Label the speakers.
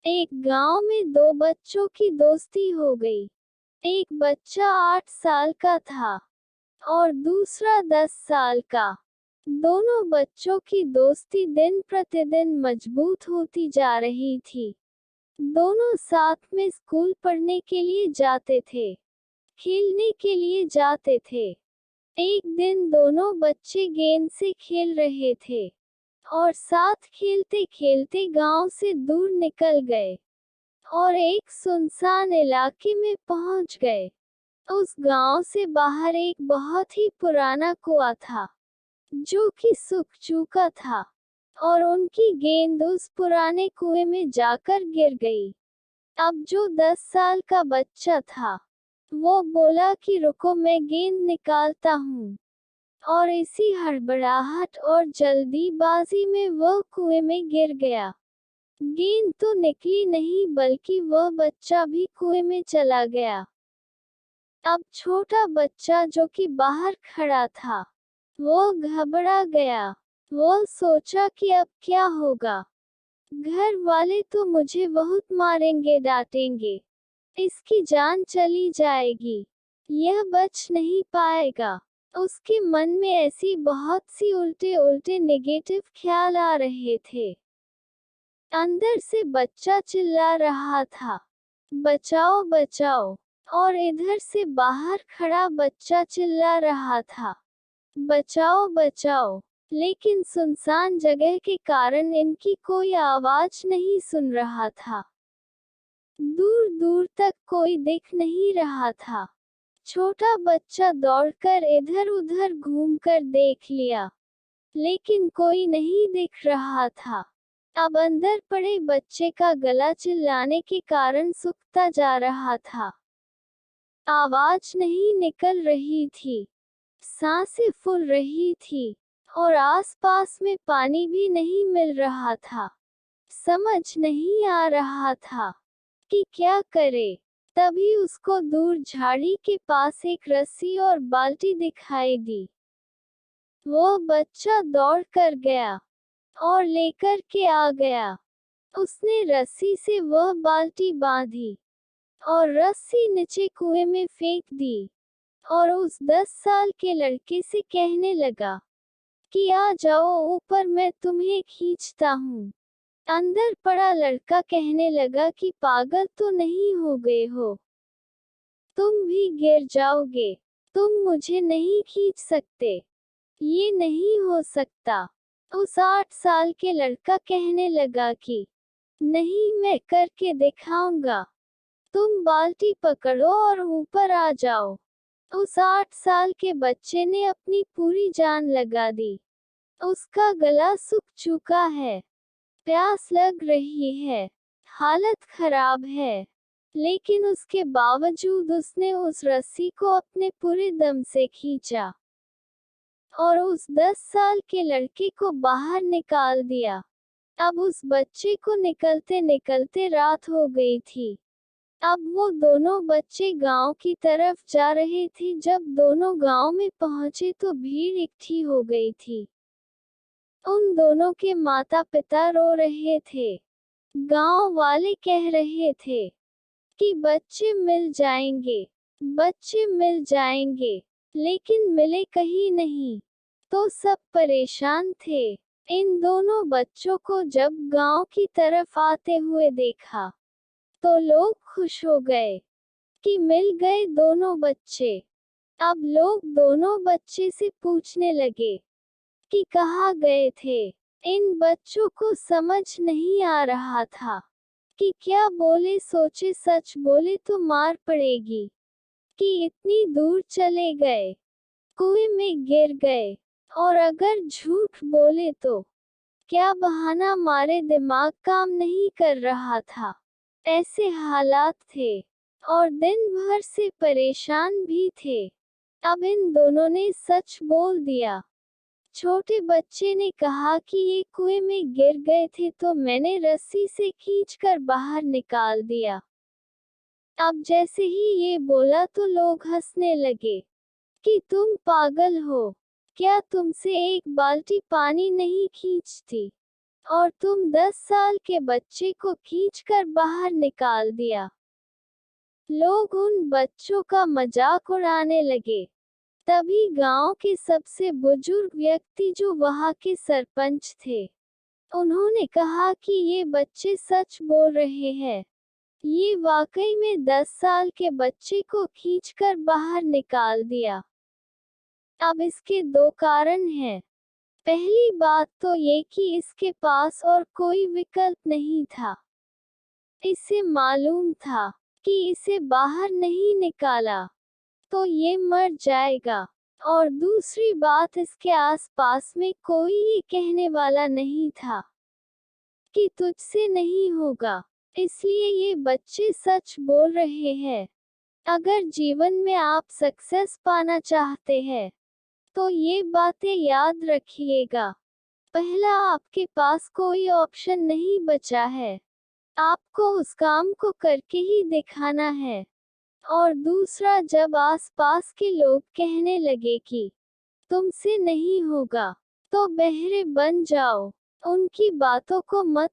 Speaker 1: एक गांव में दो बच्चों की दोस्ती हो गई। एक बच्चा 8 साल का था और दूसरा 10 साल का। दोनों बच्चों की दोस्ती दिन प्रतिदिन मजबूत होती जा रही थी। दोनों साथ में स्कूल पढ़ने के लिए जाते थे, खेलने के लिए जाते थे। एक दिन दोनों बच्चे गेंद से खेल रहे थे और साथ खेलते खेलते गांव से दूर निकल गए और एक सुनसान इलाके में पहुंच गए। उस गांव से बाहर एक बहुत ही पुराना कुआं था जो कि सूख चुका था और उनकी गेंद उस पुराने कुएं में जाकर गिर गई। अब जो 10 साल का बच्चा था वो बोला कि रुको, मैं गेंद निकालता हूँ। और इसी हड़बड़ाहट और जल्दीबाजी में वह कुएं में गिर गया। गेंद तो निकली नहीं बल्कि वह बच्चा भी कुएं में चला गया। अब छोटा बच्चा जो कि बाहर खड़ा था वो घबरा गया। वो सोचा कि अब क्या होगा। घर वाले तो मुझे बहुत मारेंगे, डांटेंगे, इसकी जान चली जाएगी, यह बच नहीं पाएगा। उसके मन में ऐसी बहुत सी उल्टे उल्टे नेगेटिव ख्याल आ रहे थे। अंदर से बच्चा चिल्ला रहा था, बचाओ बचाओ। और इधर से बाहर खड़ा बच्चा चिल्ला रहा था, बचाओ बचाओ। लेकिन सुनसान जगह के कारण इनकी कोई आवाज नहीं सुन रहा था। दूर दूर तक कोई दिख नहीं रहा था। छोटा बच्चा दौड़कर इधर उधर घूमकर देख लिया, लेकिन कोई नहीं दिख रहा था। अब अंदर पड़े बच्चे का गला चिल्लाने के कारण सूखता जा रहा था। आवाज नहीं निकल रही थी, सांसें फूल रही थी और आसपास में पानी भी नहीं मिल रहा था। समझ नहीं आ रहा था कि क्या करे। तभी उसको दूर झाड़ी के पास एक रस्सी और बाल्टी दिखाई दी। वो बच्चा दौड़ कर गया और लेकर के आ गया। उसने रस्सी से वह बाल्टी बांधी और रस्सी नीचे कुएं में फेंक दी और उस 10 साल के लड़के से कहने लगा कि आ जाओ ऊपर, मैं तुम्हें खींचता हूँ। अंदर पड़ा लड़का कहने लगा कि पागल तो नहीं हो गए हो, तुम भी गिर जाओगे, तुम मुझे नहीं खींच सकते, ये नहीं हो सकता। उस 8 साल के लड़का कहने लगा कि नहीं, मैं करके दिखाऊंगा, तुम बाल्टी पकड़ो और ऊपर आ जाओ। उस 8 साल के बच्चे ने अपनी पूरी जान लगा दी। उसका गला सूख चुका है, प्यास लग रही है, हालत खराब है, लेकिन उसके बावजूद उसने उस रस्सी को अपने पूरे दम से खींचा और उस 10 साल के लड़के को बाहर निकाल दिया। अब उस बच्चे को निकलते निकलते रात हो गई थी। अब वो दोनों बच्चे गांव की तरफ जा रहे थे। जब दोनों गांव में पहुंचे तो भीड़ इकट्ठी हो गई थी। उन दोनों के माता पिता रो रहे थे। गांव वाले कह रहे थे कि बच्चे मिल जाएंगे, बच्चे मिल जाएंगे, लेकिन मिले कहीं नहीं। तो सब परेशान थे। इन दोनों बच्चों को जब गांव की तरफ आते हुए देखा तो लोग खुश हो गए कि मिल गए दोनों बच्चे। अब लोग दोनों बच्चे से पूछने लगे कि कहाँ गए थे। इन बच्चों को समझ नहीं आ रहा था कि क्या बोले, सोचे सच बोले तो मार पड़ेगी कि इतनी दूर चले गए, कुएं में गिर गए, और अगर झूठ बोले तो क्या बहाना मारे, दिमाग काम नहीं कर रहा था। ऐसे हालात थे और दिन भर से परेशान भी थे। अब इन दोनों ने सच बोल दिया। छोटे बच्चे ने कहा कि ये कुएं में गिर गए थे तो मैंने रस्सी से खींचकर बाहर निकाल दिया। अब जैसे ही ये बोला तो लोग हंसने लगे कि तुम पागल हो, क्या तुमसे एक बाल्टी पानी नहीं खींचती, और तुम 10 साल के बच्चे को खींचकर बाहर निकाल दिया। लोग उन बच्चों का मजाक उड़ाने लगे। तभी गांव के सबसे बुजुर्ग व्यक्ति जो वहां के सरपंच थे, उन्होंने कहा कि ये बच्चे सच बोल रहे हैं। ये वाकई में 10 साल के बच्चे को खींचकर बाहर निकाल दिया। अब इसके दो कारण हैं। पहली बात तो ये कि इसके पास और कोई विकल्प नहीं था। इसे मालूम था कि इसे बाहर नहीं निकाला तो ये मर जाएगा। और दूसरी बात, इसके आसपास में कोई ये कहने वाला नहीं था कि तुझसे नहीं होगा। इसलिए ये बच्चे सच बोल रहे हैं। अगर जीवन में आप सक्सेस पाना चाहते हैं तो ये बातें याद रखिएगा। पहला, आपके पास कोई ऑप्शन नहीं बचा है। आपको उस काम को करके ही दिखाना है। और दूसरा, जब आसपास के लोग कहने लगे कि तुमसे नहीं होगा, तो बहरे बन जाओ। उनकी बातों को मत